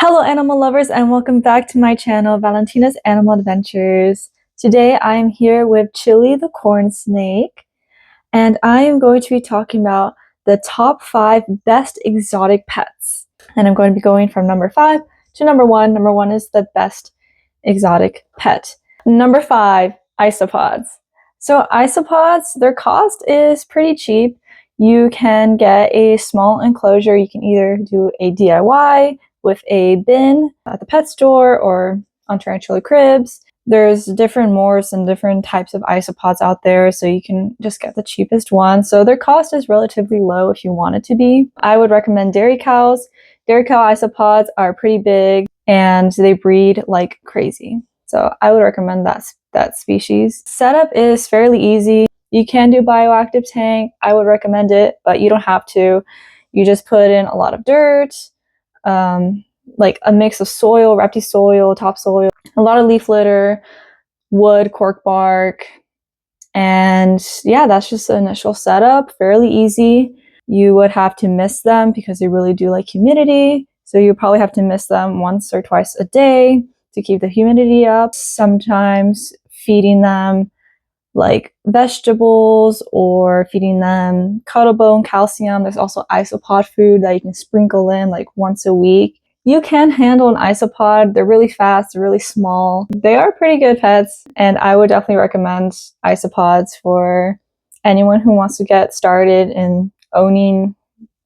Hello animal lovers and welcome back to my channel, Valentina's Animal Adventures. Today I am here with Chili the corn snake and I am going to be talking about the top 5 best exotic pets. And I'm going to be going from number 5 to number 1. Number 1 is the best exotic pet. Number 5, isopods. So isopods, their cost is pretty cheap. You can get a small enclosure. You can either do a DIY with a bin at the pet store or on Tarantula Cribs. There's different morphs and different types of isopods out there, so you can just get the cheapest one. So their cost is relatively low if you want it to be. I would recommend dairy cows. Dairy cow isopods are pretty big and they breed like crazy. So I would recommend that species. Setup is fairly easy. You can do bioactive tank. I would recommend it, but you don't have to. You just put in a lot of dirt, like a mix of soil, Repti soil, topsoil, a lot of leaf litter, wood, cork bark, and yeah, that's just the initial setup. Fairly easy. You would have to mist them because they really do like humidity, so you probably have to mist them once or twice a day to keep the humidity up. Sometimes feeding them like vegetables or feeding them Cuttlebone, calcium. There's also isopod food that you can sprinkle in like once a week. You can handle an isopod. They're really fast, they're really small. They are pretty good pets, and I would definitely recommend isopods for anyone who wants to get started in owning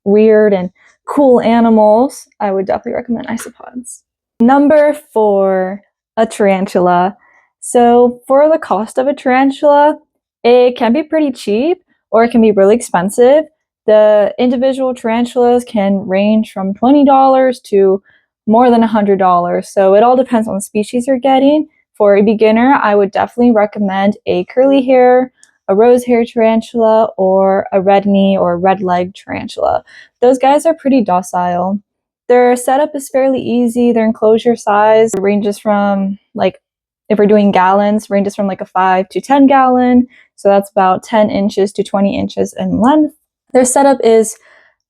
weird and cool animals. I would definitely recommend isopods. Number 4, a tarantula. So for the cost of a tarantula, it can be pretty cheap or it can be really expensive. The individual tarantulas can range from $20 to more than $100. So it all depends on the species you're getting. For a beginner, I would definitely recommend a curly hair, a rose hair tarantula, or a red knee or red leg tarantula. Those guys are pretty docile. Their setup is fairly easy. Their enclosure size ranges from, like, if we're doing gallons, ranges from like a 5 to 10 gallon. So that's about 10 inches to 20 inches in length. Their setup is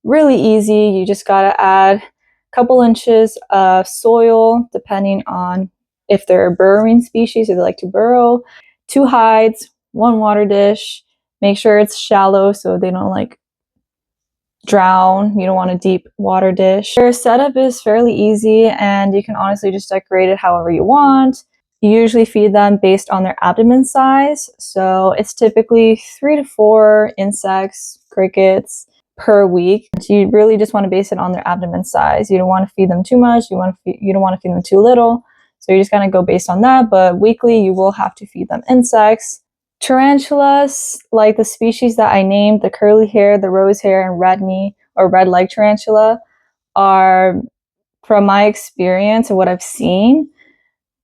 really easy. You just gotta add a couple inches of soil, depending on if they're a burrowing species or they like to burrow, 2 hides, 1 water dish. Make sure it's shallow so they don't like drown. You don't want a deep water dish. Their setup is fairly easy and you can honestly just decorate it however you want. You usually feed them based on their abdomen size. So it's typically 3 to 4 insects, crickets per week. So you really just want to base it on their abdomen size. You don't want to feed them too much. You don't want to feed them too little. So you're just going to go based on that. But weekly, you will have to feed them insects. Tarantulas, like the species that I named, the curly hair, the rose hair, and red knee or red leg tarantula, are, from my experience and what I've seen,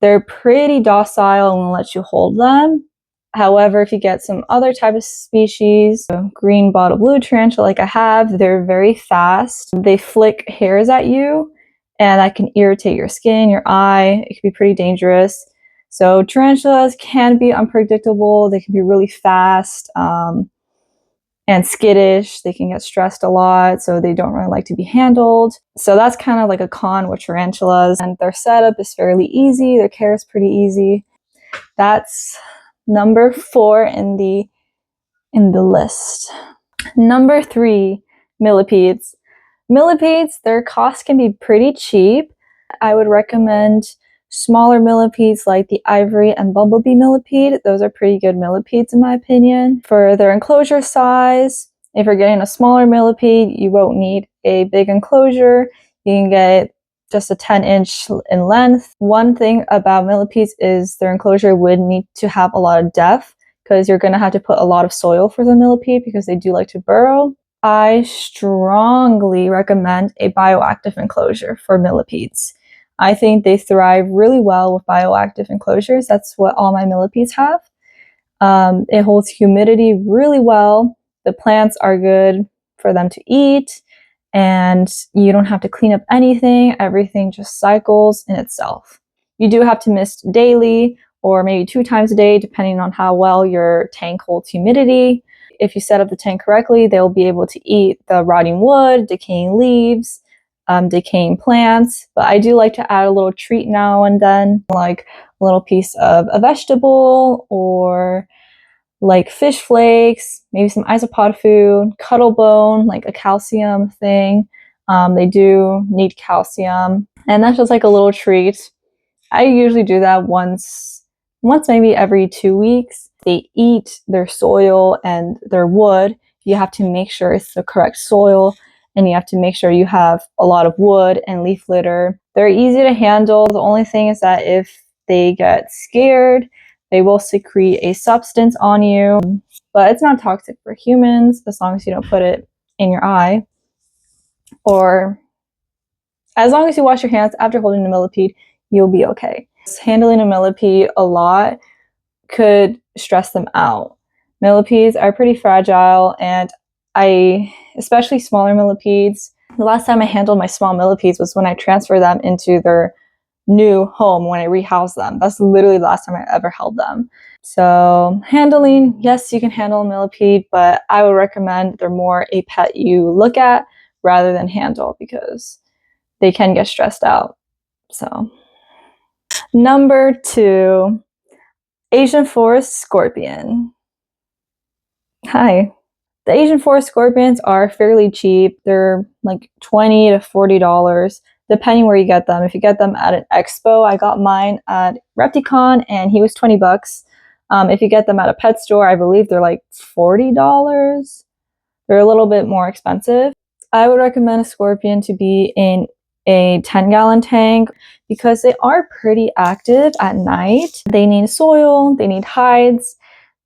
they're pretty docile and will let you hold them. However, if you get some other type of species, green bottle blue tarantula like I have, they're very fast. They flick hairs at you and that can irritate your skin, your eye. It can be pretty dangerous. So tarantulas can be unpredictable. They can be really fast and skittish. They can get stressed a lot, so they don't really like to be handled. So that's kind of like a con with tarantulas. And their setup is fairly easy. Their care is pretty easy. That's number 4 in the list. Number 3, millipedes. Millipedes, their cost can be pretty cheap. I would recommend smaller millipedes like the ivory and bumblebee millipede. Those are pretty good millipedes in my opinion. For their enclosure size, if you're getting a smaller millipede, you won't need a big enclosure. You can get just a 10-inch in length. One thing about millipedes is their enclosure would need to have a lot of depth because you're going to have to put a lot of soil for the millipede because they do like to burrow. I strongly recommend a bioactive enclosure for millipedes. I think they thrive really well with bioactive enclosures. That's what all my millipedes have. It holds humidity really well. The plants are good for them to eat, and you don't have to clean up anything. Everything just cycles in itself. You do have to mist daily or maybe 2 times a day, depending on how well your tank holds humidity. If you set up the tank correctly, they'll be able to eat the rotting wood, decaying leaves, decaying plants. But I do like to add a little treat now and then, like a little piece of a vegetable or like fish flakes, maybe some isopod food, cuddle bone, like a calcium thing. They do need calcium, and that's just like a little treat. I usually do that once maybe every 2 weeks. They eat their soil and their wood. You have to make sure it's the correct soil, and you have to make sure you have a lot of wood and leaf litter. They're easy to handle. The only thing is that if they get scared, they will secrete a substance on you, but it's not toxic for humans as long as you don't put it in your eye, or as long as you wash your hands after holding a millipede, you'll be okay. Handling a millipede a lot could stress them out. Millipedes are pretty fragile, and especially smaller millipedes. The last time I handled my small millipedes was when I transferred them into their new home, when I rehoused them. That's literally the last time I ever held them. So handling, yes, you can handle a millipede, but I would recommend they're more a pet you look at rather than handle, because they can get stressed out. So number 2, Asian forest scorpion. Hi. The Asian forest scorpions are fairly cheap. They're like $20 to $40, depending where you get them. If you get them at an expo, I got mine at Repticon and he was $20. If you get them at a pet store, I believe they're like $40. They're a little bit more expensive. I would recommend a scorpion to be in a 10-gallon tank because they are pretty active at night. They need soil, they need hides.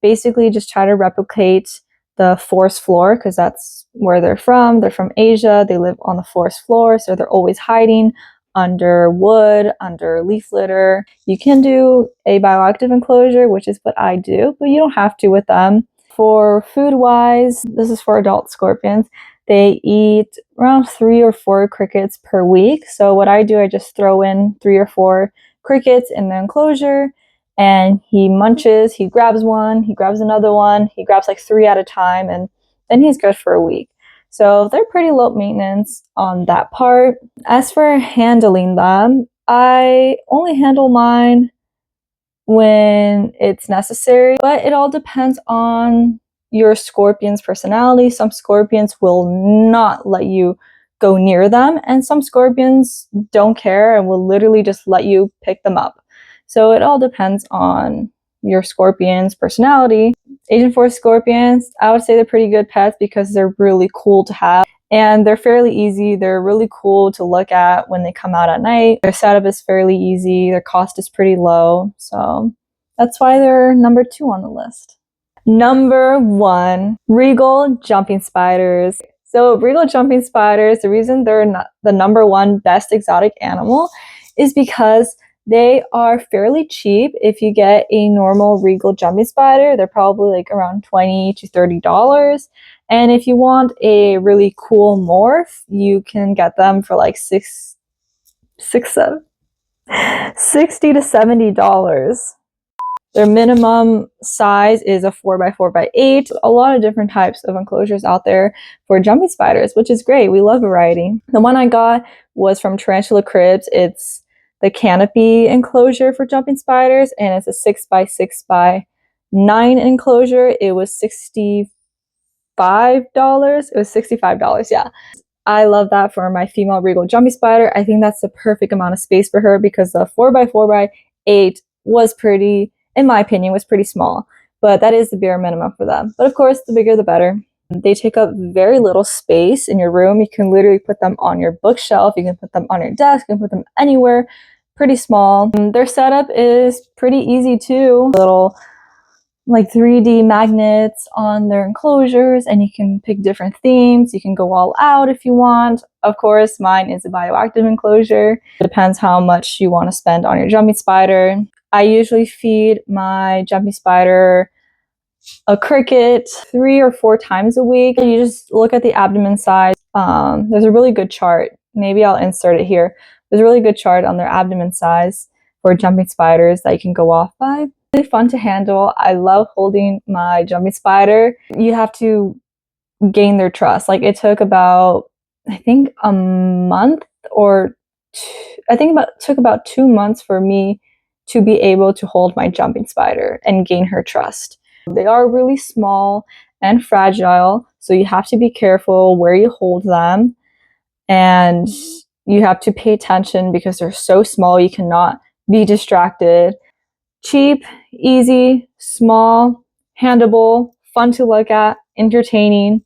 Basically, just try to replicate the forest floor, because that's where they're from. They're from Asia. They live on the forest floor, so they're always hiding under wood, under leaf litter. You can do a bioactive enclosure, which is what I do, but you don't have to with them. For food-wise, this is for adult scorpions. They eat around 3 or 4 crickets per week. So what I do, I just throw in 3 or 4 crickets in the enclosure, and he munches, he grabs one, he grabs another one, he grabs like 3 at a time, and then he's good for a week. So they're pretty low maintenance on that part. As for handling them, I only handle mine when it's necessary, but it all depends on your scorpion's personality. Some scorpions will not let you go near them, and some scorpions don't care and will literally just let you pick them up. So it all depends on your scorpion's personality. Asian forest scorpions, I would say they're pretty good pets because they're really cool to have. And they're fairly easy. They're really cool to look at when they come out at night. Their setup is fairly easy. Their cost is pretty low. So that's why they're number 2 on the list. Number 1, regal jumping spiders. So regal jumping spiders, the reason they're not the number 1 best exotic animal is because they are fairly cheap. If you get a normal regal jumping spider, they're probably like around $20 to $30. And if you want a really cool morph, you can get them for like $60 to $70. Their minimum size is a 4x4x8. A lot of different types of enclosures out there for jumping spiders, which is great. We love variety. The one I got was from Tarantula Cribs. It's the canopy enclosure for jumping spiders, and it's a 6x6x9 enclosure. It was $65. It was $65, yeah. I love that for my female regal jumping spider. I think that's the perfect amount of space for her because the 4x4x8 was pretty, in my opinion, was pretty small. But that is the bare minimum for them. But of course, the bigger the better. They take up very little space in your room. You can literally put them on your bookshelf. You can put them on your desk. You can put them anywhere. Pretty small. Their setup is pretty easy too. Little like 3D magnets on their enclosures, and you can pick different themes. You can go all out if you want. Of course, mine is a bioactive enclosure. It depends how much you want to spend on your jumping spider. I usually feed my jumping spider a cricket 3 or 4 times a week. You just look at the abdomen size. There's a really good chart. Maybe I'll insert it here. There's a really good chart on their abdomen size for jumping spiders that you can go off by. Really fun to handle. I love holding my jumping spider. You have to gain their trust. Like, it took about, I think, a month or I think took about 2 months for me to be able to hold my jumping spider and gain her trust. They are really small and fragile, so you have to be careful where you hold them, and you have to pay attention because they're so small you cannot be distracted. Cheap, easy, small, handleable, fun to look at, entertaining,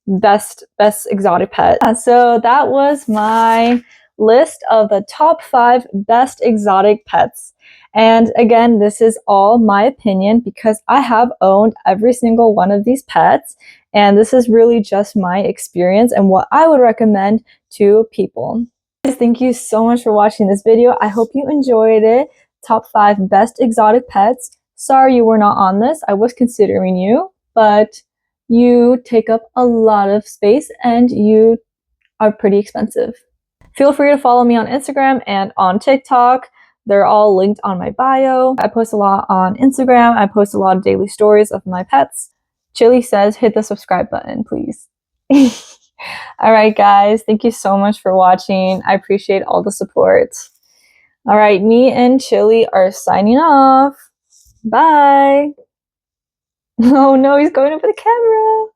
best exotic pet. So that was my list of the top 5 best exotic pets. And again, this is all my opinion because I have owned every single one of these pets, and this is really just my experience and what I would recommend to people. Thank you so much for watching this video. I hope you enjoyed it. Top 5 best exotic pets. Sorry you were not on this. I was considering you, but you take up a lot of space and you are pretty expensive. Feel free to follow me on Instagram and on TikTok. They're all linked on my bio. I post a lot on Instagram. I post a lot of daily stories of my pets. Chili says, hit the subscribe button, please. All right, guys. Thank you so much for watching. I appreciate all the support. All right, me and Chili are signing off. Bye. Oh no, he's going over the camera.